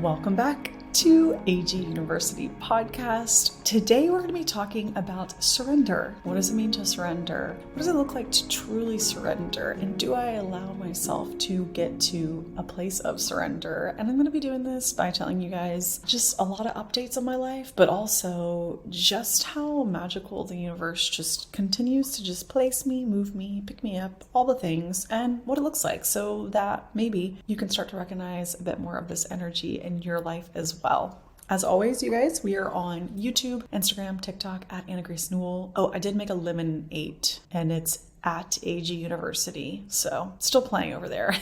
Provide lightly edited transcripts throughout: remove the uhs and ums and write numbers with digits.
Welcome back to AG University Podcast. Today we're going to be talking about surrender. What does it mean to surrender? What does it look like to truly surrender? And do I allow myself to get to a place of surrender? And I'm going to be doing this by telling you guys just a lot of updates on my life, but also just how magical the universe just continues to just place me, move me, pick me up, all the things, and what it looks like, so that maybe you can start to recognize a bit more of this energy in your life as well. As always, you guys, we are on YouTube, Instagram, TikTok at Anna Grace Newell. Oh, I did make a Lemonade, and it's at AG University. So still playing over there,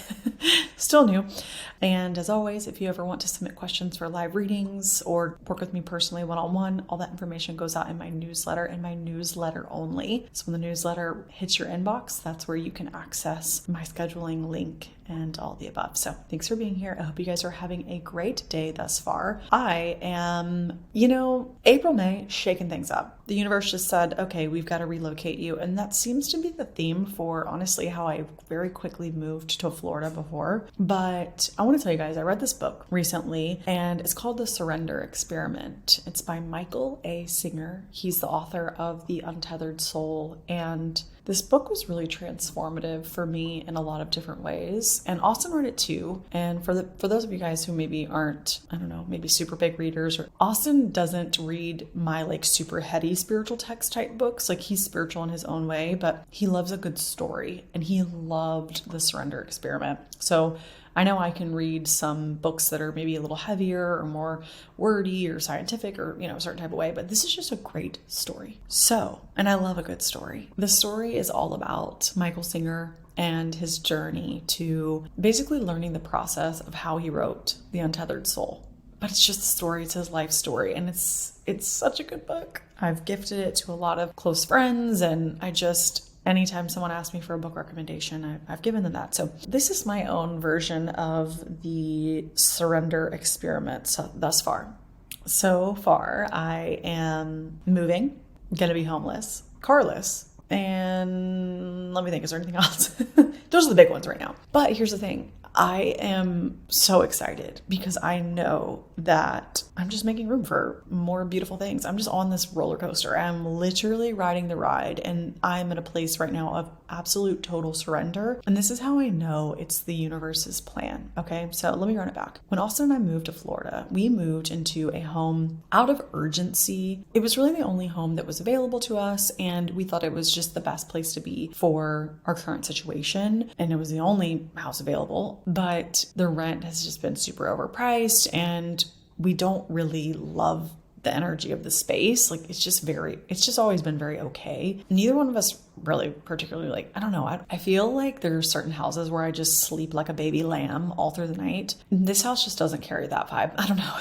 still new. And as always, if you ever want to submit questions for live readings or work with me personally one-on-one, all that information goes out in my newsletter and my newsletter only. So when the newsletter hits your inbox, that's where you can access my scheduling link and all the above. So thanks for being here. I hope you guys are having a great day thus far. I am, April, May, shaking things up. The universe just said, okay, we've got to relocate you. And that seems to be the theme for, honestly, how I very quickly moved to Florida before. But I want to tell you guys, I read this book recently, and it's called The Surrender Experiment. It's by Michael A. Singer. He's the author of The Untethered Soul, and this book was really transformative for me in a lot of different ways. And Austin read it too. And for those of you guys who maybe aren't, maybe super big readers, or Austin doesn't read my super heady spiritual text type books. He's spiritual in his own way, but he loves a good story, and he loved The Surrender Experiment. So I know I can read some books that are maybe a little heavier or more wordy or scientific or, a certain type of way, but this is just a great story. So, and I love a good story. The story is all about Michael Singer and his journey to basically learning the process of how he wrote The Untethered Soul. But it's just a story, it's his life story, and it's such a good book. I've gifted it to a lot of close friends, and anytime someone asks me for a book recommendation, I've given them that. So this is my own version of the surrender experiment thus far. So far, I am moving, going to be homeless, carless, and let me think, is there anything else? Those are the big ones right now. But here's the thing. I am so excited because I know that I'm just making room for more beautiful things. I'm just on this roller coaster. I'm literally riding the ride, and I'm in a place right now of absolute total surrender. And this is how I know it's the universe's plan. Okay, so let me run it back. When Austin and I moved to Florida, we moved into a home out of urgency. It was really the only home that was available to us, and we thought it was just the best place to be for our current situation. And it was the only house available. But the rent has just been super overpriced, and we don't really love the energy of the space. It's just always been very okay. Neither one of us really particularly I feel like there are certain houses where I just sleep like a baby lamb all through the night. This house just doesn't carry that vibe. I don't know.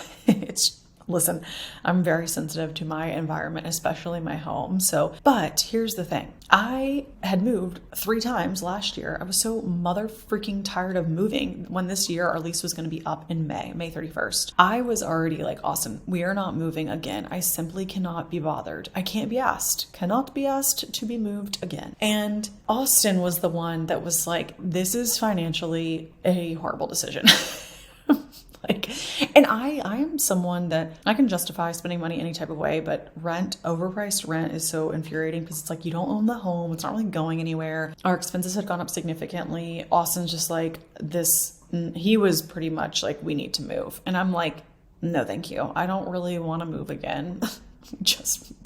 Listen, I'm very sensitive to my environment, especially my home. But here's the thing. I had moved 3 times last year. I was so mother freaking tired of moving when this year our lease was going to be up in May 31st. I was already like, Austin, we are not moving again. I simply cannot be bothered. I cannot be asked to be moved again. And Austin was the one that was like, this is financially a horrible decision. And I am someone that I can justify spending money any type of way, but overpriced rent is so infuriating because it's you don't own the home. It's not really going anywhere. Our expenses had gone up significantly. Austin's just this, he was pretty much we need to move. And I'm like, no, thank you. I don't really want to move again.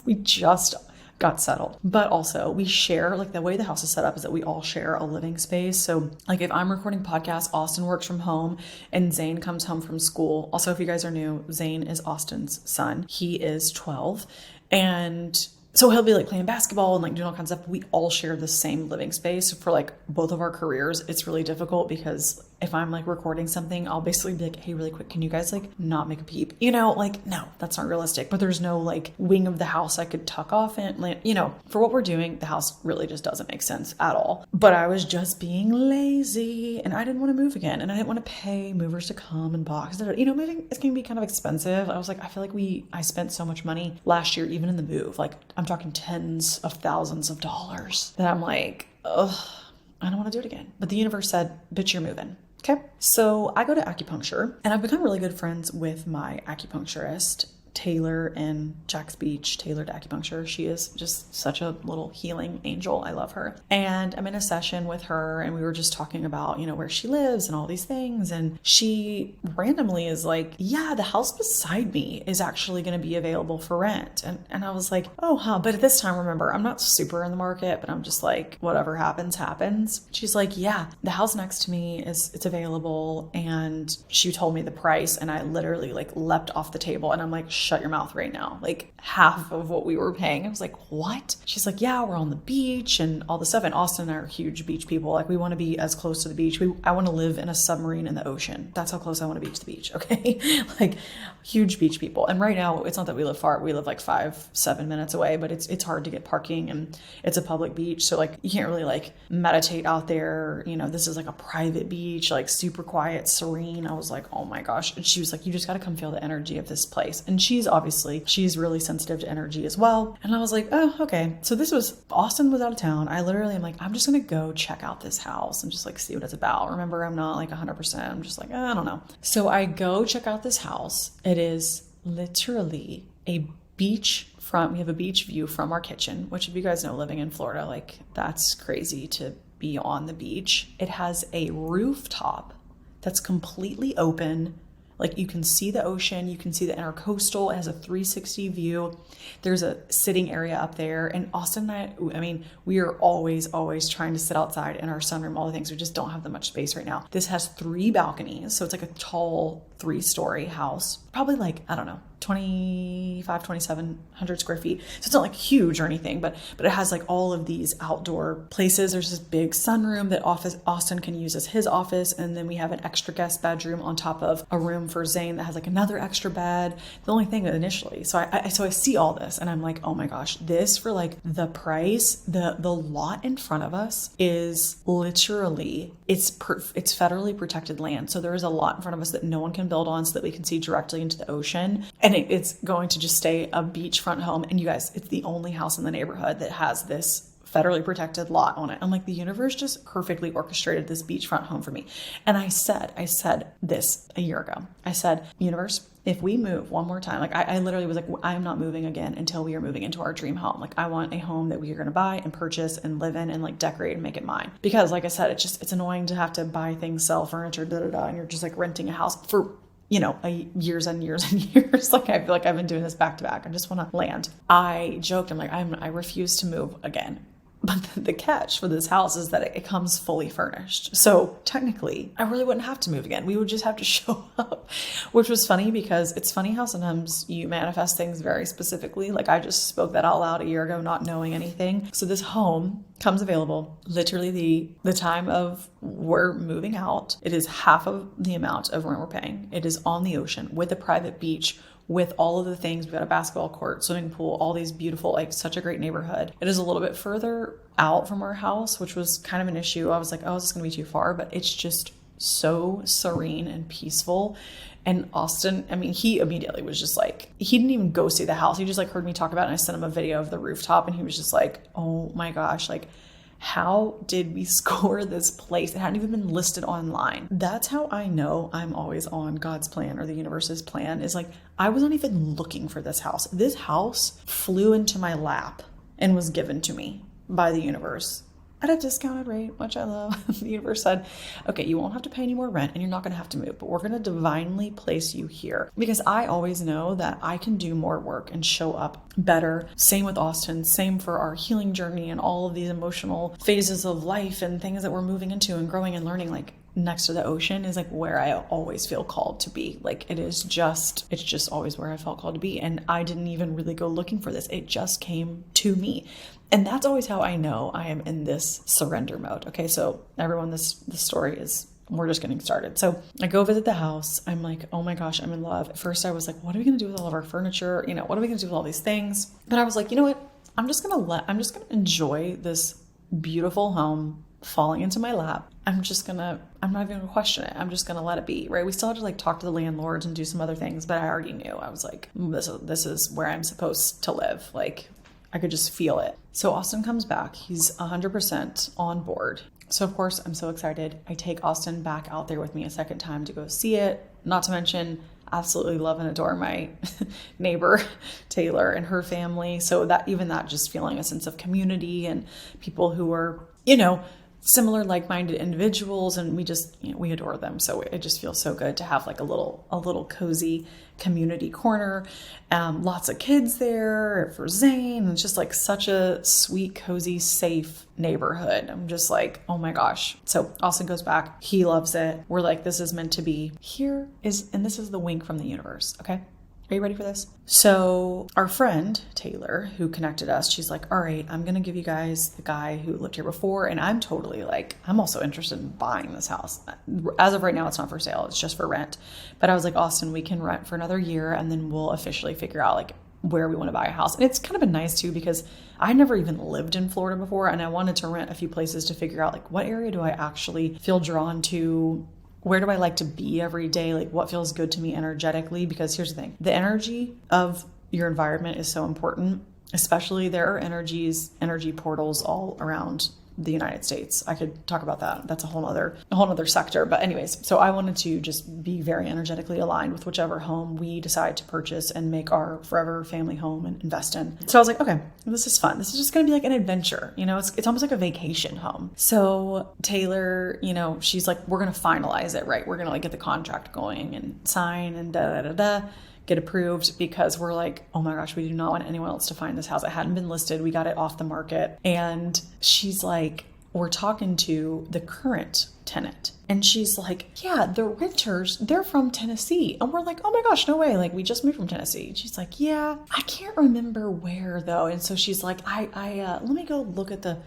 we just got settled. But also we share, the way the house is set up is that we all share a living space. So if I'm recording podcasts, Austin works from home and Zane comes home from school. Also, if you guys are new, Zane is Austin's son. He is 12. And so he'll be playing basketball and doing all kinds of stuff. We all share the same living space. For both of our careers, it's really difficult because if I'm recording something, I'll basically be hey, really quick, can you guys not make a peep? No, that's not realistic. But there's no wing of the house I could tuck off in. For what we're doing, the house really just doesn't make sense at all. But I was just being lazy, and I didn't want to move again, and I didn't want to pay movers to come and box. Moving is going to be kind of expensive. I was I feel I spent so much money last year, even in the move. I'm talking tens of thousands of dollars that I'm ugh, I don't want to do it again. But the universe said, bitch, you're moving. Okay. So I go to acupuncture and I've become really good friends with my acupuncturist, Taylor, in Jack's Beach, Tailored Acupuncture. She is just such a little healing angel. I love her. And I'm in a session with her and we were just talking about, where she lives and all these things. And she randomly is like, yeah, the house beside me is actually going to be available for rent. And I was like, oh, huh. But at this time, remember, I'm not super in the market, but I'm just like, whatever happens, happens. She's like, yeah, the house next to me it's available. And she told me the price and I literally like leapt off the table and I'm like, shut your mouth right now. Like half of what we were paying. I was like, what? She's like, yeah, we're on the beach and all this stuff. And Austin and I are huge beach people. Like we want to be as close to the beach. I want to live in a submarine in the ocean. That's how close I want to be to the beach. Okay. Like huge beach people. And right now it's not that we live far. We live like 5-7 minutes away, but it's hard to get parking and it's a public beach. So like you can't really like meditate out there. This is like a private beach, like super quiet, serene. I was like, oh my gosh. And she was like, you just got to come feel the energy of this place. And she's really sensitive to energy as well. And I was like, oh, okay. So Austin was out of town. I literally am like, I'm just going to go check out this house and just like see what it's about. Remember, I'm not like 100%. I'm just like, I don't know. So I go check out this house. It is literally a we have a beach view from our kitchen, which if you guys know, living in Florida, like that's crazy to be on the beach. It has a rooftop that's completely open. Like you can see the ocean, you can see the intercoastal. It has a 360 view. There's a sitting area up there. And Austin and I mean, we are always trying to sit outside in our sunroom, all the things. We just don't have that much space right now. This has 3 balconies. So it's like a tall 3-story house, probably like, I don't know, 2,700 square feet. So it's not like huge or anything, but it has like all of these outdoor places. There's this big sunroom that Austin can use as his office. And then we have an extra guest bedroom on top of a room for Zane that has like another extra bed. The only thing that initially, so I see all this and I'm like, oh my gosh, this for like the price, the lot in front of us is literally, it's federally protected land. So there is a lot in front of us that no one can build on so that we can see directly into the ocean. And it's going to just stay a beachfront home. And you guys, it's the only house in the neighborhood that has this federally protected lot on it. I'm like, the universe just perfectly orchestrated this beachfront home for me. And I said this a year ago. I said, universe, if we move one more time, like I literally was like, I'm not moving again until we are moving into our dream home. Like I want a home that we are going to buy and purchase and live in and like decorate and make it mine. Because like I said, it's annoying to have to buy things, sell furniture, and you're just like renting a house for years and years and years. Like I feel like I've been doing this back to back. I just want to land. I joked, I'm like, I refuse to move again. But the catch for this house is that it comes fully furnished. So technically, I really wouldn't have to move again. We would just have to show up, which was funny because it's funny how sometimes you manifest things very specifically. Like I just spoke that out loud a year ago, not knowing anything. So this home comes available literally the time of we're moving out. It is half of the amount of rent we're paying. It is on the ocean with a private beach, with all of the things. We've got a basketball court, swimming pool, all these beautiful, like such a great neighborhood. It is a little bit further out from our house, which was kind of an issue. I was like, oh, is this going to be too far? But it's just so serene and peaceful. And Austin, I mean, he immediately was just like, he didn't even go see the house. He just like heard me talk about it and I sent him a video of the rooftop and he was just like, oh my gosh, like, how did we score this place? It hadn't even been listed online. That's how I know I'm always on God's plan or the universe's plan, is like, I was not even looking for this house. This house flew into my lap and was given to me by the universe at a discounted rate, which I love. The universe said, okay, you won't have to pay any more rent and you're not going to have to move, but we're going to divinely place you here. Because I always know that I can do more work and show up better. Same with Austin, same for our healing journey and all of these emotional phases of life and things that we're moving into and growing and learning. Like next to the ocean is like where I always feel called to be. Like it's just always where I felt called to be. And I didn't even really go looking for this. It just came to me. And that's always how I know I am in this surrender mode. Okay, so everyone, this story is, we're just getting started. So I go visit the house. I'm like, oh my gosh, I'm in love. At first I was like, what are we going to do with all of our furniture? What are we going to do with all these things? But I was like, you know what? I'm just going to enjoy this beautiful home falling into my lap. I'm not even going to question it. I'm just going to let it be, right? We still had to like talk to the landlords and do some other things, but I already knew. I was like, this is where I'm supposed to live. Like I could just feel it. So Austin comes back. He's 100% on board. So of course I'm so excited. I take Austin back out there with me a second time to go see it. Not to mention, absolutely love and adore my neighbor Taylor and her family. So that just feeling a sense of community and people who are, similar like-minded individuals, and we adore them. So it just feels so good to have like a little cozy community corner. Lots of kids there for Zane. It's just like such a sweet, cozy, safe neighborhood. I'm just like, oh my gosh. So Austin goes back. He loves it. We're like, this is meant to be. And this is the wink from the universe. Okay. Are you ready for this? So our friend, Taylor, who connected us, she's like, all right, I'm going to give you guys the guy who lived here before. And I'm totally like, I'm also interested in buying this house. As of right now, it's not for sale. It's just for rent. But I was like, Austin, we can rent for another year and then we'll officially figure out like where we want to buy a house. And it's kind of been nice too, because I never even lived in Florida before. And I wanted to rent a few places to figure out like what area do I actually feel drawn to? Where do I like to be every day? Like what feels good to me energetically? Because here's the thing, the energy of your environment is so important, especially there are energy portals all around the United States. I could talk about that. That's a whole other sector. But anyways, so I wanted to just be very energetically aligned with whichever home we decide to purchase and make our forever family home and invest in. So I was like, okay, this is fun. This is just going to be like an adventure. It's almost like a vacation home. So Taylor, she's like, we're going to finalize it, right? We're going to like get the contract going and sign and get approved, because we're like, oh my gosh, we do not want anyone else to find this house. It hadn't been listed. We got it off the market. And she's like, we're talking to the current tenant. And she's like, yeah, the renters, they're from Tennessee. And we're like, oh my gosh, no way. Like we just moved from Tennessee. And she's like, yeah, I can't remember where though. And so she's like, let me go look at the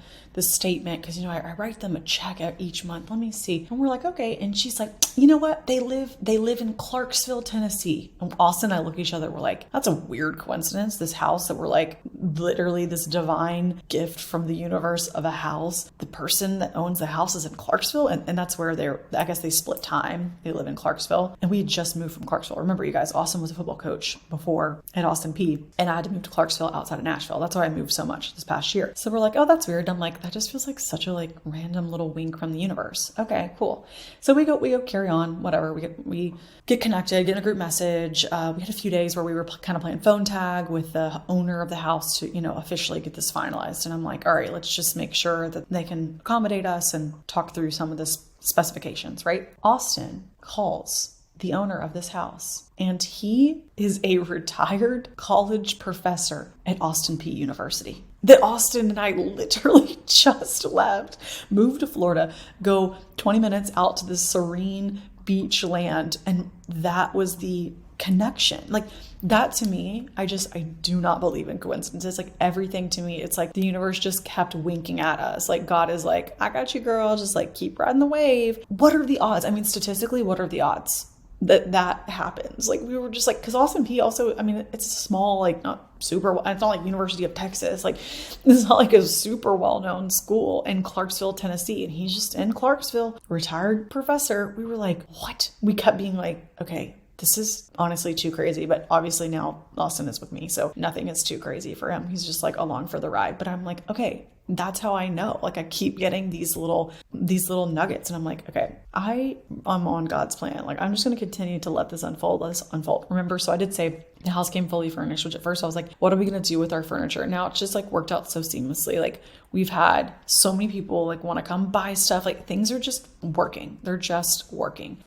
statement. Cause I write them a check each month. Let me see. And we're like, okay. And she's like, you know what? They live in Clarksville, Tennessee. And Austin and I look at each other. We're like, that's a weird coincidence. This house that we're like literally this divine gift from the universe of a house. The person that owns the house is in Clarksville. And that's where I guess they split time. They live in Clarksville. And we had just moved from Clarksville. Remember, you guys, Austin was a football coach before at Austin P. And I had to move to Clarksville outside of Nashville. That's why I moved so much this past year. So we're like, oh, that's weird. I'm like, that just feels like such a like random little wink from the universe. Okay, cool. So we go carry on, whatever. We get connected, get in a group message. We had a few days where we were kind of playing phone tag with the owner of the house to, officially get this finalized. And I'm like, all right, let's just make sure that they can accommodate us and talk through some of the specifications, right? Austin calls the owner of this house, and he is a retired college professor at Austin P University. That Austin and I literally just left, moved to Florida, go 20 minutes out to this serene beach land. And that was the connection. Like that to me, I do not believe in coincidences. Like everything to me, it's like the universe just kept winking at us. Like God is like, I got you, girl. Just like keep riding the wave. What are the odds? I mean, statistically, what are the odds that happens? Like we were just like, because Austin P also, I mean, it's a small, like not super, it's not like University of Texas. Like it's not like a super well-known school in Clarksville, Tennessee. And he's just in Clarksville, retired professor. We were like, what? We kept being like, okay, this is honestly too crazy. But obviously now Austin is with me, so nothing is too crazy for him. He's just like along for the ride. But I'm like, okay, that's how I know. Like I keep getting these little nuggets, and I'm like, okay, I'm on God's plan. Like I'm just going to continue to let this unfold. Remember, so I did say the house came fully furnished, which at first I was like, what are we going to do with our furniture? Now it's just like worked out so seamlessly. Like we've had so many people like want to come buy stuff. Like things are just working. They're just working.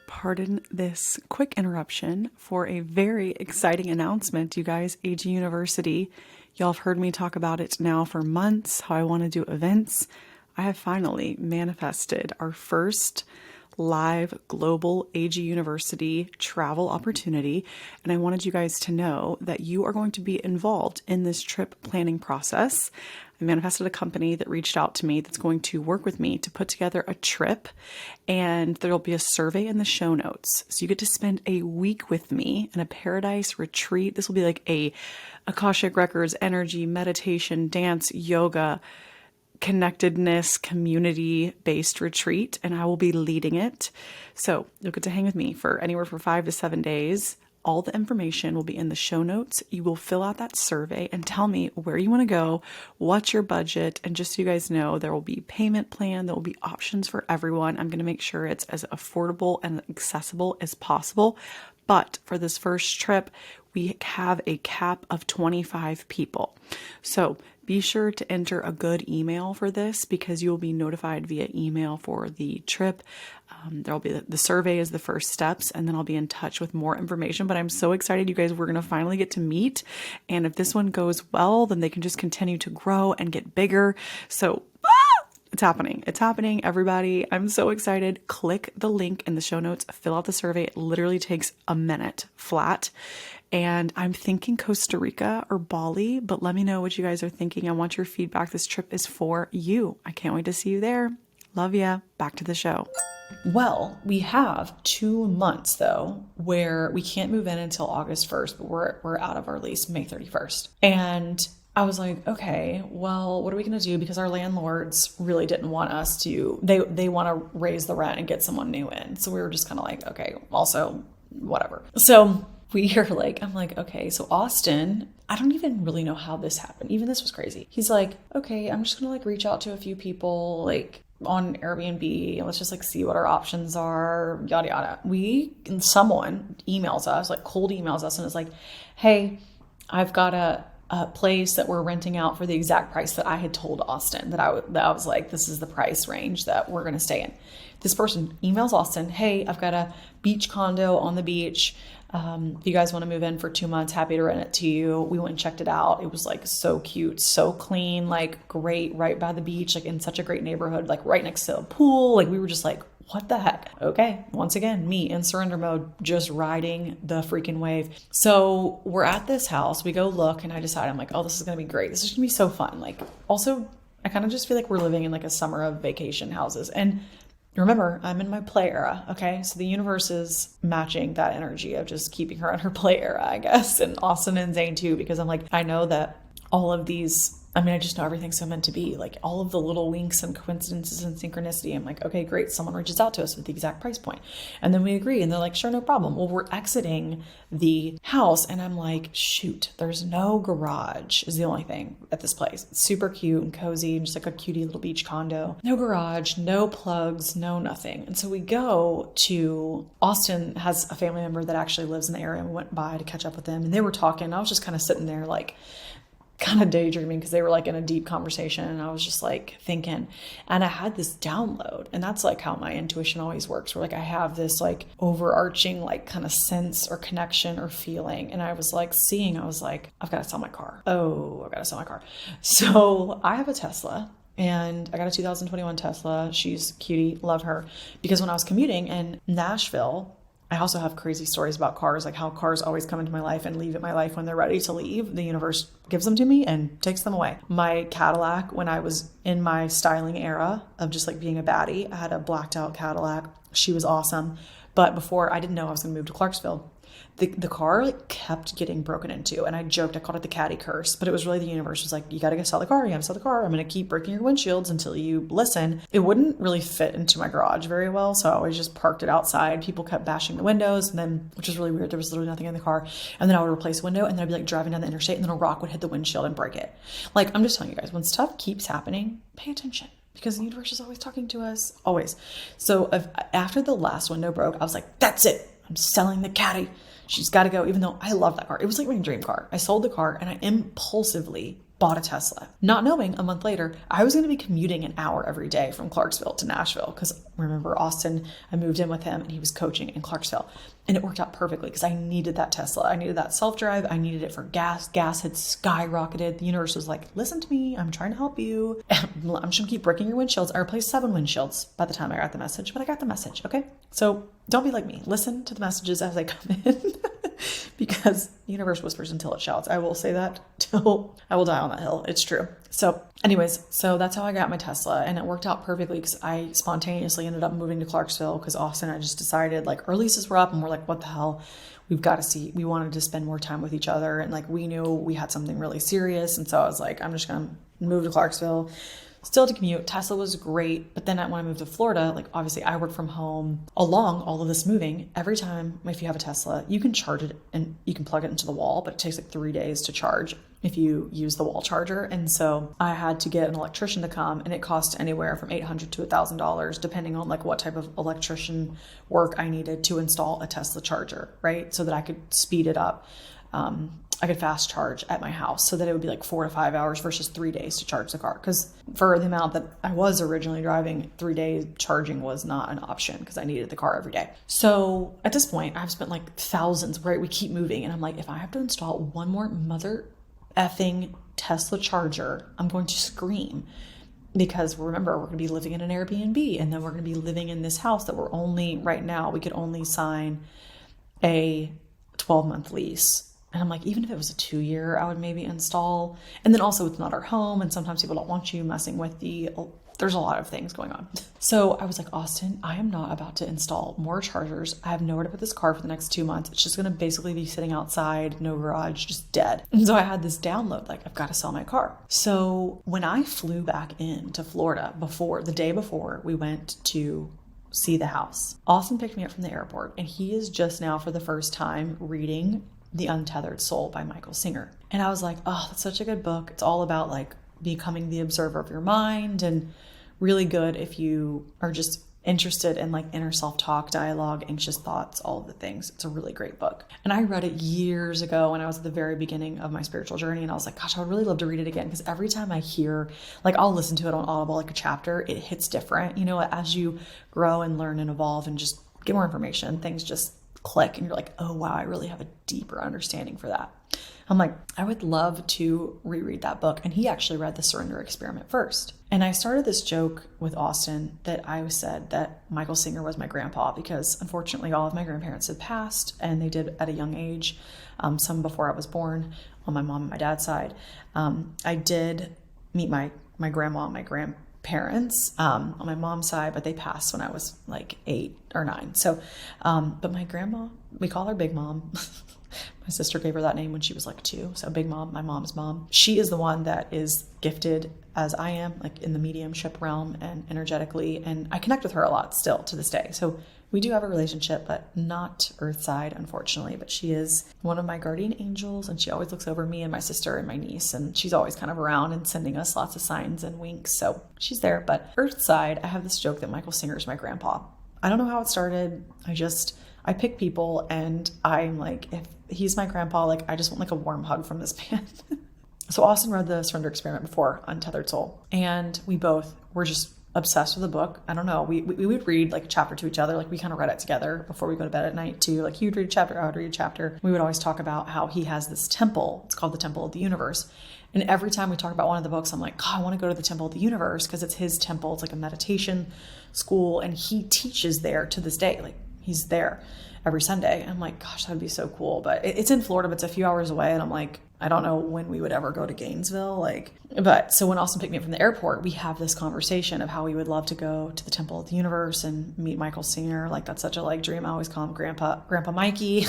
Pardon this quick interruption for a very exciting announcement, you guys. AG University, y'all have heard me talk about it now for months, how I want to do events. I have finally manifested our first live global AG University travel opportunity. And I wanted you guys to know that you are going to be involved in this trip planning process. I manifested a company that reached out to me that's going to work with me to put together a trip, and there'll be a survey in the show notes. So you get to spend a week with me in a paradise retreat. This will be like a Akashic Records, energy, meditation, dance, yoga, connectedness, community-based retreat, and I will be leading it. So you'll get to hang with me for anywhere from 5 to 7 days. All the information will be in the show notes. You will fill out that survey and tell me where you want to go, what's your budget, and just so you guys know, there will be payment plan, there will be options for everyone. I'm going to make sure it's as affordable and accessible as possible. But for this first trip, we have a cap of 25 people. So be sure to enter a good email for this because you will be notified via email for the trip. There'll be the survey is the first steps, and then I'll be in touch with more information. But I'm so excited, you guys, we're going to finally get to meet. And if this one goes well, then they can just continue to grow and get bigger. So it's happening. It's happening, everybody. I'm so excited. Click the link in the show notes, fill out the survey. It literally takes a minute flat. And I'm thinking Costa Rica or Bali, but let me know what you guys are thinking. I want your feedback. This trip is for you. I can't wait to see you there. Love ya. Back to the show. Well, we have 2 months though, where we can't move in until August 1st, but we're out of our lease May 31st. And I was like, okay, well, what are we going to do? Because our landlords really didn't want us to, they want to raise the rent and get someone new in. So we were just kind of like, okay, also whatever. So we are like, I'm like, okay, so Austin, I don't even really know how this happened. Even this was crazy. He's like, okay, I'm just going to like reach out to a few people like on Airbnb and let's just like see what our options are, yada, yada. Someone emails us, like cold emails us and is like, hey, I've got a place that we're renting out for the exact price that I had told Austin that I was like, this is the price range that we're going to stay in. This person emails Austin, hey, I've got a beach condo on the beach. If you guys want to move in for 2 months, happy to rent it to you. We went and checked it out. It was like so cute, so clean, like great, right by the beach, like in such a great neighborhood, like right next to a pool. Like we were just like, what the heck? Okay. Once again, me in surrender mode, just riding the freaking wave. So we're at this house. We go look and I decide, I'm like, oh, this is going to be great. This is going to be so fun. Like also, I kind of just feel like we're living in like a summer of vacation houses. And remember, I'm in my play era, okay? So the universe is matching that energy of just keeping her in her play era, I guess, and Austin and Zane too, because I'm like, I know that all of these, I just know everything's so meant to be, like all of the little winks and coincidences and synchronicity. I'm like, okay, great. Someone reaches out to us with the exact price point. And then we agree and they're like, sure, no problem. Well, we're exiting the house and I'm like, shoot, there's no garage is the only thing at this place. It's super cute and cozy and just like a cutie little beach condo. No garage, no plugs, no nothing. And so we go to, Austin has a family member that actually lives in the area and we went by to catch up with them and they were talking. I was just kind of sitting there like, kind of daydreaming because they were like in a deep conversation and I was just like thinking and I had this download and that's like how my intuition always works where like I have this like overarching like kind of sense or connection or feeling and I was like seeing, I was like, I've got to sell my car. So I have a Tesla and I got a 2021 Tesla. She's cutie, love her, because when I was commuting in Nashville, I also have crazy stories about cars, like how cars always come into my life and leave in my life when they're ready to leave. The universe gives them to me and takes them away. My Cadillac, when I was in my styling era of just like being a baddie, I had a blacked out Cadillac. She was awesome. But before, I didn't know I was going to move to Clarksville. The car like kept getting broken into and I joked, I called it the caddy curse, but it was really the universe was like, you got to go sell the car. You got to sell the car. I'm going to keep breaking your windshields until you listen. It wouldn't really fit into my garage very well. So I always just parked it outside. People kept bashing the windows and then, which was really weird. There was literally nothing in the car. And then I would replace a window and then I'd be like driving down the interstate and then a rock would hit the windshield and break it. Like, I'm just telling you guys, when stuff keeps happening, pay attention. Because the universe is always talking to us, always. So after the last window broke, I was like, that's it. I'm selling the caddy. She's got to go, even though I love that car. It was like my dream car. I sold the car and I impulsively bought a Tesla, not knowing a month later I was going to be commuting an hour every day from Clarksville to Nashville. Because remember Austin, I moved in with him and he was coaching in Clarksville. And it worked out perfectly because I needed that Tesla. I needed that self-drive. I needed it for gas. Gas had skyrocketed. The universe was like, listen to me. I'm trying to help you. I'm just going to keep breaking your windshields. I replaced 7 windshields by the time I got the message, but I got the message. Okay. So don't be like me. Listen to the messages as they come in because the universe whispers until it shouts. I will say that till I will die on that hill. It's true. So anyways, so that's how I got my Tesla and it worked out perfectly because I spontaneously ended up moving to Clarksville because Austin, I just decided like our leases were up and we're like, what the hell? We've got to see, we wanted to spend more time with each other. And like, we knew we had something really serious. And so I was like, I'm just going to move to Clarksville. Still to commute. Tesla was great. But then when I moved to Florida, like obviously I work from home along all of this moving. Every time, if you have a Tesla, you can charge it and you can plug it into the wall, but it takes like 3 days to charge if you use the wall charger. And so I had to get an electrician to come, and it cost anywhere from $800 to $1,000, depending on like what type of electrician work I needed to install a Tesla charger, right? So that I could speed it up. I could fast charge at my house so that it would be like 4 to 5 hours versus 3 days to charge the car. Because for the amount that I was originally driving, 3 days charging was not an option because I needed the car every day. So at this point, I've spent like thousands, right? We keep moving. And I'm like, if I have to install one more mother effing Tesla charger, I'm going to scream. Because remember, we're going to be living in an Airbnb, and then we're going to be living in this house that we're only, right now, we could only sign a 12-month lease. And I'm like, even if it was a 2-year, I would maybe install. And then also it's not our home. And sometimes people don't want you messing with there's a lot of things going on. So I was like, Austin, I am not about to install more chargers. I have nowhere to put this car for the next 2 months. It's just going to basically be sitting outside, no garage, just dead. And so I had this download, like, I've got to sell my car. So when I flew back into Florida the day before we went to see the house, Austin picked me up from the airport, and he is just now for the first time reading The Untethered Soul by Michael Singer. And I was like, oh, that's such a good book. It's all about like becoming the observer of your mind, and really good if you are just interested in like inner self-talk, dialogue, anxious thoughts, all of the things. It's a really great book. And I read it years ago when I was at the very beginning of my spiritual journey. And I was like, gosh, I would really love to read it again. Because every time I hear, like I'll listen to it on Audible, like a chapter, it hits different. You know, as you grow and learn and evolve and just get more information, things just click and you're like, oh wow, I really have a deeper understanding for that. I'm like, I would love to reread that book. And he actually read The Surrender Experiment first. And I started this joke with Austin that I said that Michael Singer was my grandpa, because unfortunately all of my grandparents had passed, and they did at a young age, some before I was born on my mom and my dad's side. I did meet my grandma and my grandparents on my mom's side, but they passed when I was like 8 or 9. So, but my grandma, we call her Big Mom. My sister gave her that name when she was like 2. So Big Mom, my mom's mom. She is the one that is gifted as I am, like in the mediumship realm and energetically. And I connect with her a lot still to this day. So we do have a relationship, but not earthside, unfortunately. But she is one of my guardian angels, and she always looks over me and my sister and my niece. And she's always kind of around and sending us lots of signs and winks. So she's there. But earthside, I have this joke that Michael Singer is my grandpa. I don't know how it started. I pick people, and I'm like, if he's my grandpa, like I just want like a warm hug from this man. So Austin read The Surrender Experiment before Untethered Soul, and we both were just obsessed with the book. I don't know. We would read like a chapter to each other. Like we kind of read it together before we go to bed at night too. Like he would read a chapter, I would read a chapter. We would always talk about how he has this temple. It's called the Temple of the Universe. And every time we talk about one of the books, I'm like, God, I want to go to the Temple of the Universe, because it's his temple. It's like a meditation school, and he teaches there to this day. Like he's there every Sunday. I'm like, gosh, that'd be so cool. But it's in Florida, but it's a few hours away. And I'm like, I don't know when we would ever go to Gainesville. But so when Austin picked me up from the airport, we have this conversation of how we would love to go to the Temple of the Universe and meet Michael Singer. Like that's such a dream. I always call him Grandpa Mikey.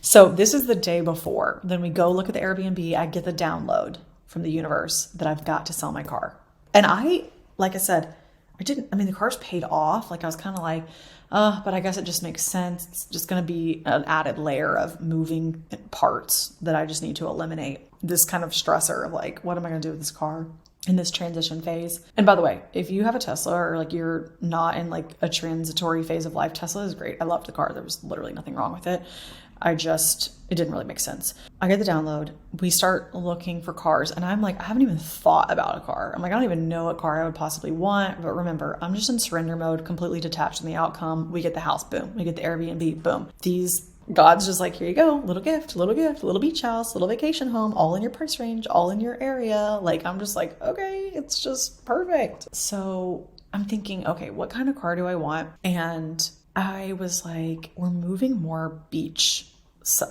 So this is the day before. Then we go look at the Airbnb. I get the download from the universe that I've got to sell my car. And like I said, the car's paid off. Like I was kind of like, but I guess it just makes sense. It's just going to be an added layer of moving parts that I just need to eliminate. This kind of stressor of like, what am I going to do with this car in this transition phase? And by the way, if you have a Tesla, or like you're not in like a transitory phase of life, Tesla is great. I loved the car. There was literally nothing wrong with it. It didn't really make sense. I get the download. We start looking for cars, and I'm like, I haven't even thought about a car. I'm like, I don't even know what car I would possibly want. But remember, I'm just in surrender mode, completely detached from the outcome. We get the house, boom. We get the Airbnb, boom. God's just like, here you go, little gift, little beach house, little vacation home, all in your price range, all in your area. Like, I'm just like, okay, it's just perfect. So I'm thinking, okay, what kind of car do I want? And I was like, we're moving more beach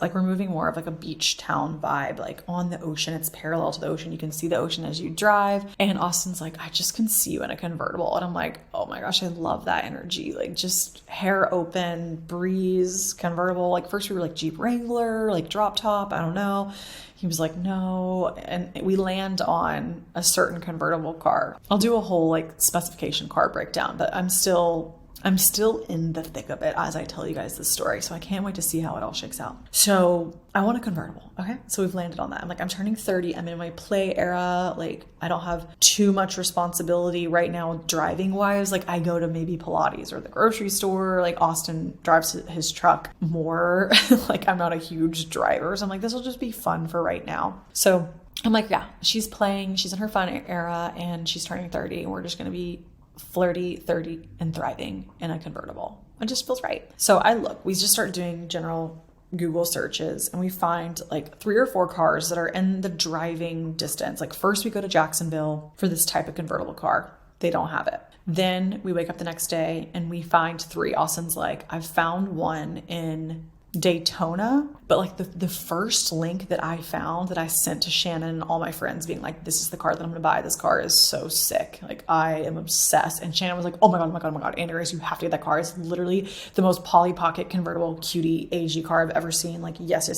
like we're moving more of like a beach town vibe, like on the ocean. It's parallel to the ocean. You can see the ocean as you drive. And Austin's like, I just can see you in a convertible. And I'm like, oh my gosh, I love that energy. Like just hair open, breeze, convertible. Like first we were like Jeep Wrangler, like drop top. I don't know. He was like, no. And we land on a certain convertible car. I'll do a whole like specification car breakdown, but I'm still in the thick of it as I tell you guys this story. So I can't wait to see how it all shakes out. So I want a convertible. Okay. So we've landed on that. I'm like, I'm turning 30. I'm in my play era. Like I don't have too much responsibility right now driving wise. Like I go to maybe Pilates or the grocery store. Like Austin drives his truck more. Like I'm not a huge driver. So I'm like, this will just be fun for right now. So I'm like, yeah, she's playing. She's in her fun era and she's turning 30 and we're just going to be flirty, 30, and thriving in a convertible. It just feels right. So we just start doing general Google searches and we find like 3 or 4 cars that are in the driving distance. Like first we go to Jacksonville for this type of convertible car. They don't have it. Then we wake up the next day and we find 3. Austin's like, I've found one in Daytona, but like the first link that I found that I sent to Shannon and all my friends being like, this is the car that I'm going to buy. This car is so sick. Like I am obsessed. And Shannon was like, oh my God, oh my God, oh my God. Andy Grace, you have to get that car. It's literally the most Polly Pocket convertible cutie AG car I've ever seen. Like, yes.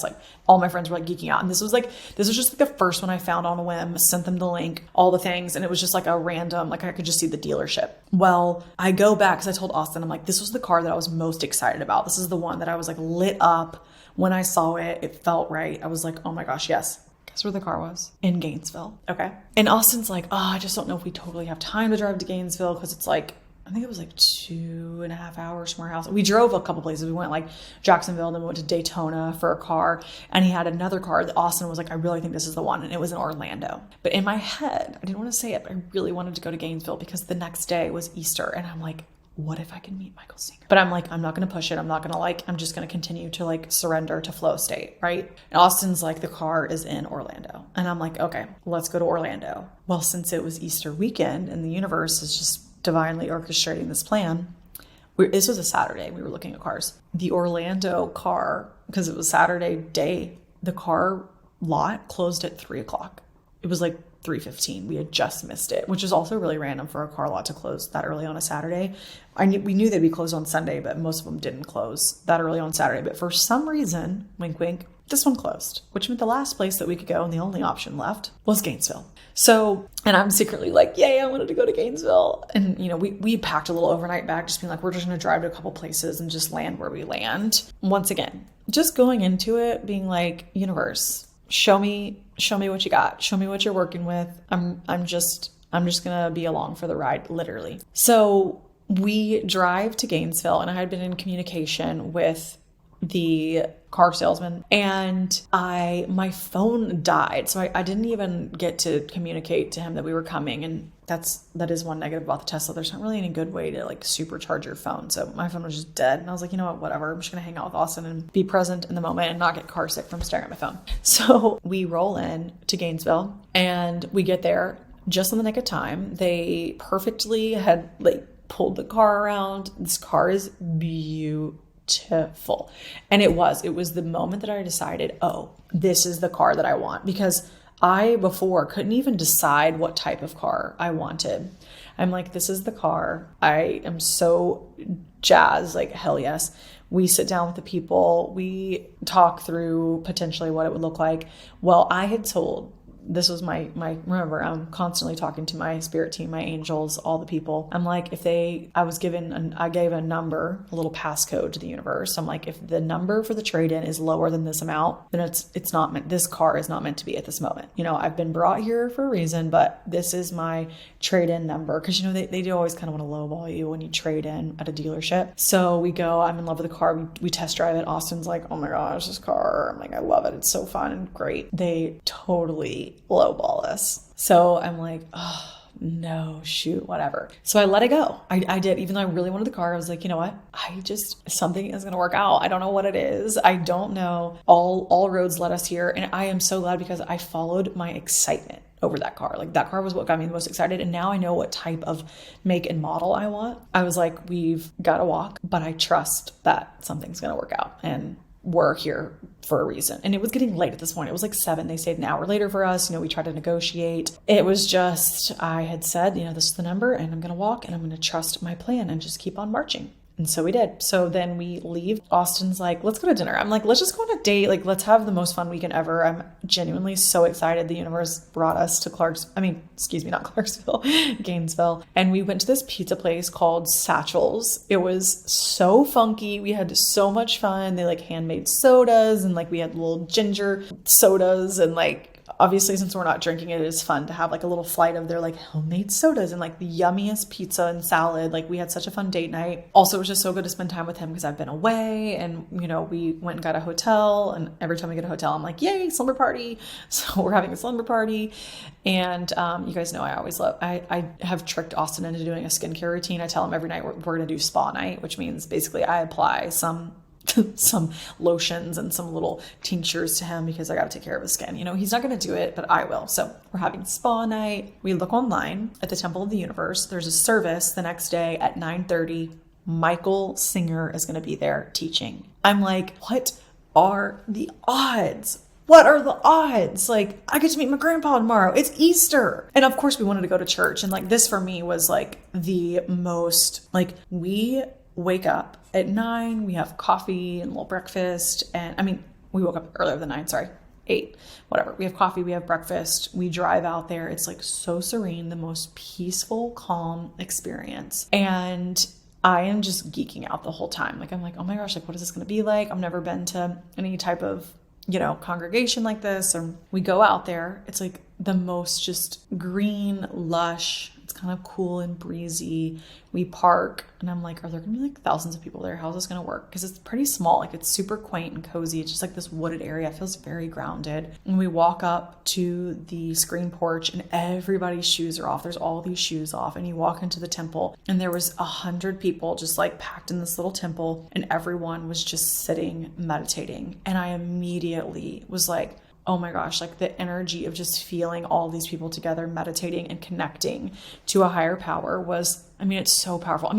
Like all my friends were like geeking out. And this was just like the first one I found on a whim, sent them the link, all the things. And it was just like a random, like I could just see the dealership. Well, I go back because I told Austin, I'm like, this was the car that I was most excited about. This is the one that I was like lit up. When I saw it, it felt right. I was like, oh my gosh, yes. Guess where the car was? In Gainesville. Okay. And Austin's like, oh, I just don't know if we totally have time to drive to Gainesville because it's like, I think it was like 2.5 hours from our house. We drove a couple places. We went like Jacksonville and then we went to Daytona for a car. And he had another car that Austin was like, I really think this is the one. And it was in Orlando. But in my head, I didn't want to say it, but I really wanted to go to Gainesville because the next day was Easter. And I'm like, what if I can meet Michael Singer? But I'm like, I'm not going to push it. I'm just going to continue to like surrender to flow state. Right. And Austin's like, the car is in Orlando. And I'm like, okay, let's go to Orlando. Well, since it was Easter weekend and the universe is just divinely orchestrating this plan, this was a Saturday. We were looking at cars. The Orlando car, because it was Saturday day, the car lot closed at 3:00. It was like 3:15. We had just missed it, which is also really random for a car lot to close that early on a Saturday. We knew they'd be closed on Sunday, but most of them didn't close that early on Saturday. But for some reason, wink, wink, this one closed, which meant the last place that we could go and the only option left was Gainesville. So, and I'm secretly like, yay, I wanted to go to Gainesville. And, you know, we packed a little overnight bag, just being like, we're just going to drive to a couple places and just land where we land. Once again, just going into it, being like, universe, show me what you got. Show me what you're working with. I'm just going to be along for the ride, literally. So we drive to Gainesville and I had been in communication with the car salesman and my phone died. So I didn't even get to communicate to him that we were coming. And that is one negative about the Tesla. There's not really any good way to like supercharge your phone. So my phone was just dead. And I was like, you know what, whatever. I'm just going to hang out with Austin and be present in the moment and not get car sick from staring at my phone. So we roll in to Gainesville and we get there just in the nick of time. They perfectly had like pulled the car around. This car is beautiful. And it was the moment that I decided, oh, this is the car that I want, because I before couldn't even decide what type of car I wanted. I'm like, this is the car. I am so jazzed, like, hell yes. We sit down with the people. We talk through potentially what it would look like. Well, I had told, this was my remember, I'm constantly talking to my spirit team, my angels, all the people. I'm like, I gave a number, a little passcode to the universe. I'm like, if the number for the trade-in is lower than this amount, then it's not meant, this car is not meant to be at this moment. You know, I've been brought here for a reason, but this is my trade-in number. Cause you know, they do always kind of want to lowball you when you trade in at a dealership. So we go, I'm in love with the car. We test drive it. Austin's like, oh my gosh, this car. I'm like, I love it. It's so fun and great. They totally lowball us. So I'm like, oh no, shoot, whatever. So I let it go. I did, even though I really wanted the car. I was like, you know what? Something is going to work out. I don't know what it is. I don't know. All roads led us here. And I am so glad because I followed my excitement over that car. Like that car was what got me the most excited. And now I know what type of make and model I want. I was like, we've got to walk, but I trust that something's going to work out. And were here for a reason. And it was getting late at this point. It was like 7. They stayed an hour later for us. We tried to negotiate. It was just, I had said, this is the number and I'm going to walk and I'm going to trust my plan and just keep on marching. And so we did. So then we leave. Austin's like, let's go to dinner. I'm like, let's just go on a date. Like, let's have the most fun weekend ever. I'm genuinely so excited. The universe brought us to Gainesville. And we went to this pizza place called Satchel's. It was so funky. We had so much fun. They like handmade sodas and like we had little ginger sodas and like, obviously, since we're not drinking it, it is fun to have like a little flight of their like homemade sodas and like the yummiest pizza and salad. Like we had such a fun date night. Also, it was just so good to spend time with him because I've been away and, we went and got a hotel, and every time we get a hotel, I'm like, yay, slumber party. So we're having a slumber party. And you guys know I have tricked Austin into doing a skincare routine. I tell him every night we're going to do spa night, which means basically I apply some lotions and some little tinctures to him because I got to take care of his skin. He's not going to do it, but I will. So we're having spa night. We look online at the Temple of the Universe. There's a service the next day at 9:30. Michael Singer is going to be there teaching. I'm like, what are the odds? What are the odds? Like, I get to meet my grandpa tomorrow. It's Easter. And of course we wanted to go to church. And like, this for me was like the most, like, we wake up at 9, we have coffee and a little breakfast. And we woke up earlier than 9, 8, whatever. We have coffee, we have breakfast, we drive out there. It's like so serene, the most peaceful, calm experience. And I am just geeking out the whole time. Like, I'm like, oh my gosh, like, what is this going to be like? I've never been to any type of, congregation like this. Or we go out there. It's like the most just green, lush. It's kind of cool and breezy. We park and I'm like, are there going to be like thousands of people there? How's this going to work? Because it's pretty small. Like it's super quaint and cozy. It's just like this wooded area. It feels very grounded. And we walk up to the screen porch and everybody's shoes are off. There's all these shoes off. And you walk into the temple and there was 100 people just like packed in this little temple. And everyone was just sitting, meditating. And I immediately was like, oh my gosh, like the energy of just feeling all these people together, meditating and connecting to a higher power was, it's so powerful.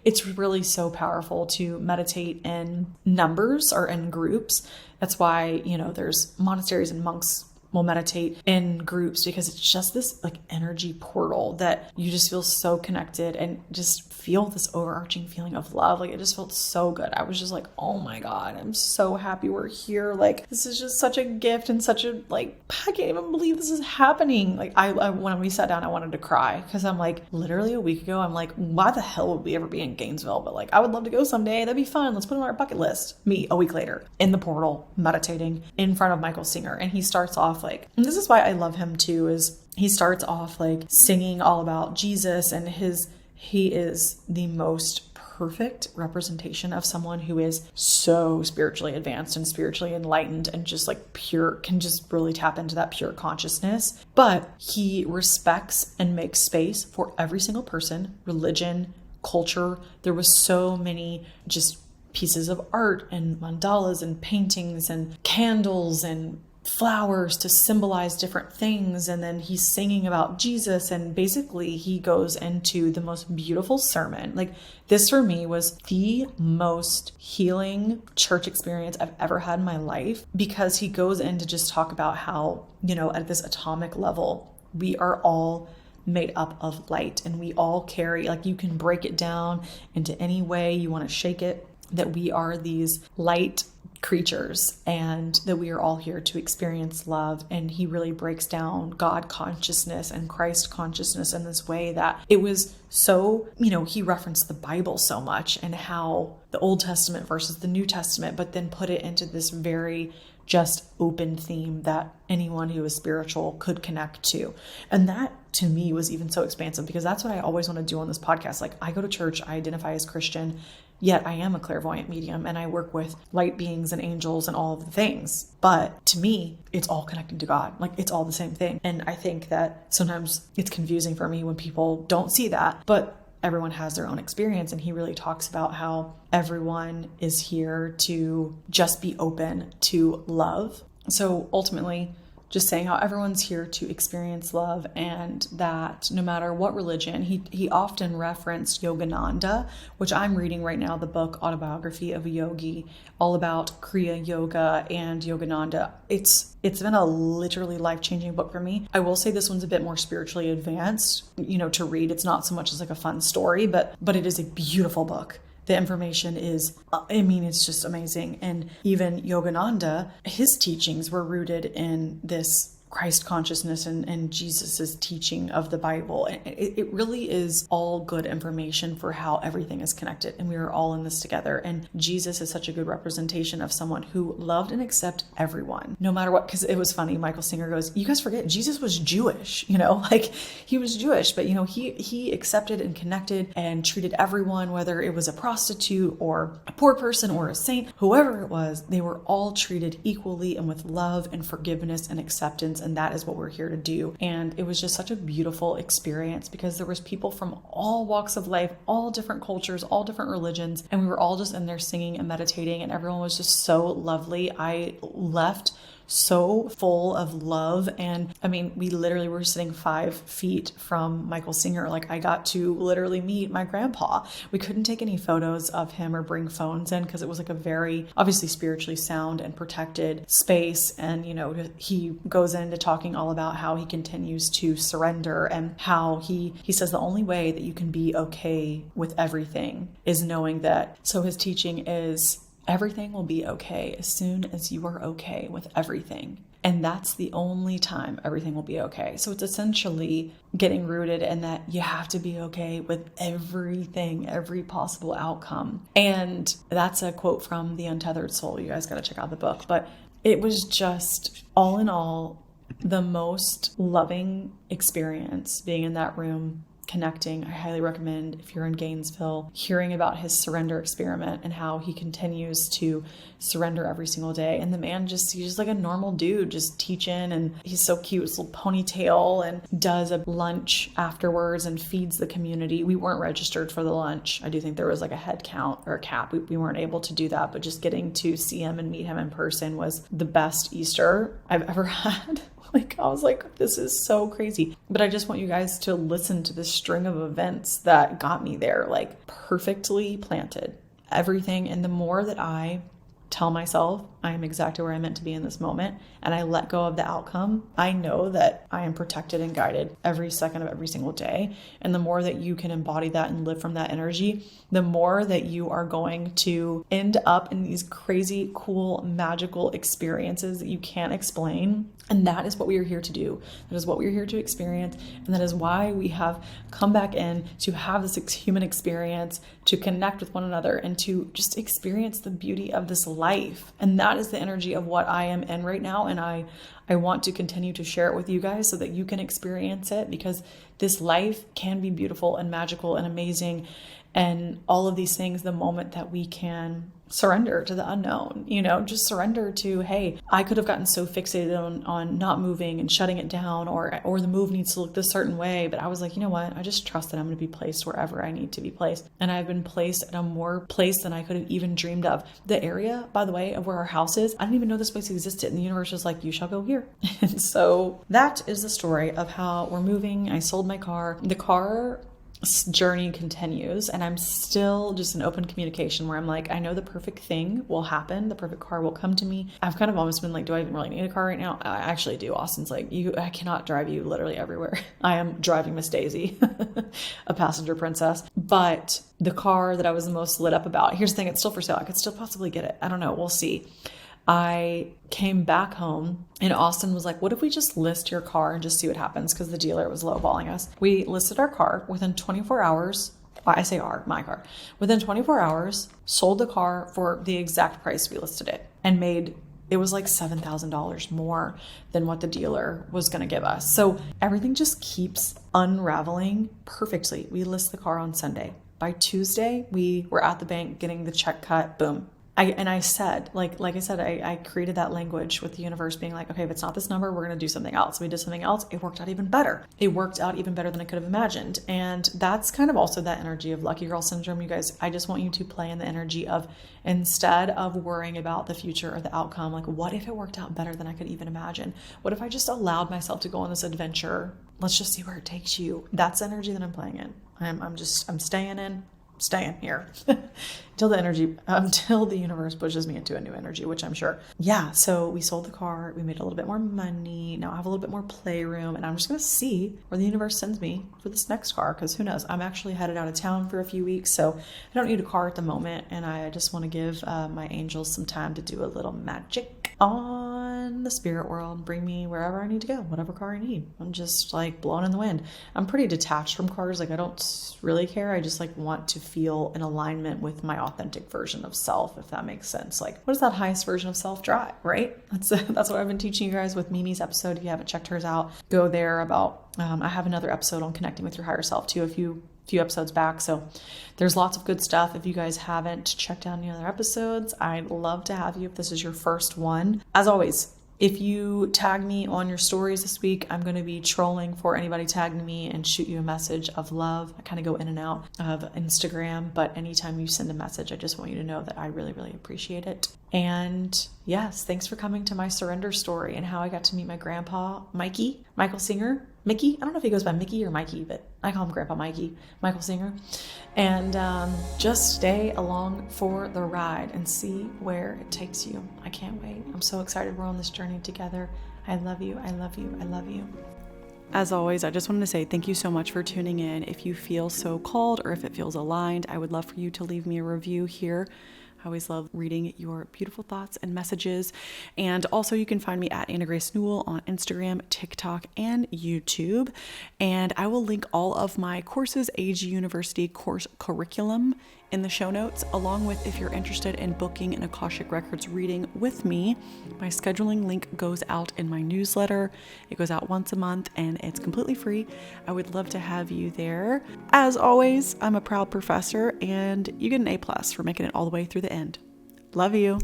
It's really so powerful to meditate in numbers or in groups. That's why, there's monasteries and monks will meditate in groups because it's just this like energy portal that you just feel so connected and just feel this overarching feeling of love. Like it just felt so good. I was just like, oh my God, I'm so happy we're here. Like this is just such a gift and such a like, I can't even believe this is happening. Like I when we sat down, I wanted to cry because I'm like, literally a week ago, I'm like, why the hell would we ever be in Gainesville? But like, I would love to go someday. That'd be fun. Let's put it on our bucket list. Me a week later in the portal, meditating in front of Michael Singer. And he starts off like, and this is why I love him too, is he starts off like singing all about Jesus and he is the most perfect representation of someone who is so spiritually advanced and spiritually enlightened and just like pure, can just really tap into that pure consciousness. But he respects and makes space for every single person, religion, culture. There was so many just pieces of art and mandalas and paintings and candles and flowers to symbolize different things. And then he's singing about Jesus. And basically he goes into the most beautiful sermon. Like this for me was the most healing church experience I've ever had in my life, because he goes in to just talk about how, at this atomic level, we are all made up of light and we all carry, like you can break it down into any way you want to shake it, that we are these light creatures and that we are all here to experience love. And he really breaks down God consciousness and Christ consciousness in this way that it was so, he referenced the Bible so much and how the Old Testament versus the New Testament, but then put it into this very just open theme that anyone who is spiritual could connect to. And that to me was even so expansive, because that's what I always want to do on this podcast. Like I go to church, I identify as Christian, yet I am a clairvoyant medium and I work with light beings and angels and all of the things. But to me, it's all connecting to God. Like it's all the same thing. And I think that sometimes it's confusing for me when people don't see that, but everyone has their own experience. And he really talks about how everyone is here to just be open to love. So ultimately, just saying how everyone's here to experience love, and that no matter what religion, he often referenced Yogananda, which I'm reading right now, the book Autobiography of a Yogi, all about Kriya Yoga and Yogananda. It's been a literally life-changing book for me. I will say this one's a bit more spiritually advanced, to read. It's not so much as like a fun story, but it is a beautiful book. The information is, it's just amazing. And even Yogananda, his teachings were rooted in this Christ consciousness and Jesus's teaching of the Bible. It really is all good information for how everything is connected, and we are all in this together. And Jesus is such a good representation of someone who loved and accepted everyone, no matter what. Because it was funny, Michael Singer goes, "You guys forget Jesus was Jewish, like he was Jewish, but he accepted and connected and treated everyone, whether it was a prostitute or a poor person or a saint, whoever it was, they were all treated equally and with love and forgiveness and acceptance." And that is what we're here to do. And it was just such a beautiful experience because there was people from all walks of life, all different cultures, all different religions. And we were all just in there singing and meditating, and everyone was just so lovely. I left so full of love. And we literally were sitting 5 feet from Michael Singer. Like, I got to literally meet my grandpa. We couldn't take any photos of him or bring phones in because it was like a very obviously spiritually sound and protected space. And, he goes into talking all about how he continues to surrender, and how he says the only way that you can be okay with everything is knowing that. So his teaching is, everything will be okay as soon as you are okay with everything. And that's the only time everything will be okay. So it's essentially getting rooted in that you have to be okay with everything, every possible outcome. And that's a quote from The Untethered Soul. You guys got to check out the book. But it was just, all in all, the most loving experience being in that room, connecting. I highly recommend, if you're in Gainesville, hearing about his surrender experiment and how he continues to surrender every single day. And the man he's just like a normal dude, just teaching, and he's so cute, his little ponytail, and does a lunch afterwards and feeds the community. We weren't registered for the lunch. I do think there was like a head count or a cap. We weren't able to do that, but just getting to see him and meet him in person was the best Easter I've ever had. I was like, this is so crazy. But I just want you guys to listen to this string of events that got me there, perfectly planted. Everything. And the more that I tell myself I am exactly where I'm meant to be in this moment, and I let go of the outcome, I know that I am protected and guided every second of every single day. And the more that you can embody that and live from that energy, the more that you are going to end up in these crazy, cool, magical experiences that you can't explain. And that is what we are here to do. That is what we are here to experience. And that is why we have come back in to have this human experience, to connect with one another, and to just experience the beauty of this life. And that is the energy of what I am in right now. And I want to continue to share it with you guys so that you can experience it, because this life can be beautiful and magical and amazing. And all of these things, the moment that we can surrender to the unknown, just surrender to, hey, I could have gotten so fixated on not moving and shutting it down, or the move needs to look this certain way. But I was like, you know what? I just trust that I'm going to be placed wherever I need to be placed. And I've been placed in a more place than I could have even dreamed of. The area, by the way, of where our house is, I didn't even know this place existed. And the universe was like, you shall go here. And so that is the story of how we're moving. I sold my car. The car journey continues, and I'm still just in open communication where I'm like, I know the perfect thing will happen. The perfect car will come to me. I've kind of almost been like, do I even really need a car right now? I actually do. Austin's like, I cannot drive you literally everywhere. I am driving Miss Daisy, a passenger princess. But the car that I was the most lit up about, here's the thing, it's still for sale. I could still possibly get it. I don't know. We'll see. I came back home and Austin was like, what if we just list your car and just see what happens? Because the dealer was lowballing us. We listed our car within 24 hours. I say my car. Within 24 hours, sold the car for the exact price we listed it, and it was like $7,000 more than what the dealer was going to give us. So everything just keeps unraveling perfectly. We list the car on Sunday. By Tuesday, we were at the bank getting the check cut. Boom. I said, like I said, I created that language with the universe being like, okay, if it's not this number, we're going to do something else. We did something else. It worked out even better. It worked out even better than I could have imagined. And that's kind of also that energy of lucky girl syndrome. You guys, I just want you to play in the energy of, instead of worrying about the future or the outcome, like, what if it worked out better than I could even imagine? What if I just allowed myself to go on this adventure? Let's just see where it takes you. That's the energy that I'm playing in. I'm staying here until the universe pushes me into a new energy, which I'm sure. Yeah. So we sold the car. We made a little bit more money. Now I have a little bit more playroom, and I'm just going to see where the universe sends me for this next car. Cause who knows? I'm actually headed out of town for a few weeks, so I don't need a car at the moment. And I just want to give my angels some time to do a little magic on the spirit world, bring me wherever I need to go, whatever car I need. I'm just like blowing in the wind. I'm pretty detached from cars. Like, I don't really care. I just like want to feel in alignment with my authentic version of self, if that makes sense. Like, what does that highest version of self drive, right? That's what I've been teaching you guys with Mimi's episode. If you haven't checked hers out, go there. About I have another episode on connecting with your higher self too, a few episodes back. So there's lots of good stuff. If you guys haven't checked out any other episodes, I'd love to have you if this is your first one. As always, if you tag me on your stories this week, I'm going to be trolling for anybody tagging me and shoot you a message of love. I kind of go in and out of Instagram, but anytime you send a message, I just want you to know that I really, really appreciate it. And yes, thanks for coming to my surrender story and how I got to meet my grandpa, Michael Singer. Mickey, I don't know if he goes by Mickey or Mikey, but I call him Grandpa Mikey, Michael Singer. And just stay along for the ride and see where it takes you. I can't wait. I'm so excited we're on this journey together. I love you. I love you. I love you. As always, I just wanted to say thank you so much for tuning in. If you feel so called or if it feels aligned, I would love for you to leave me a review here. I always love reading your beautiful thoughts and messages. And also you can find me at Anna Grace Newell on Instagram, TikTok, and YouTube. And I will link all of my courses, AG University course curriculum in the show notes, along with if you're interested in booking an Akashic Records reading with me. My scheduling link goes out in my newsletter. It goes out once a month and it's completely free. I would love to have you there. As always, I'm a proud professor and you get an A+ for making it all the way through the end. Love you.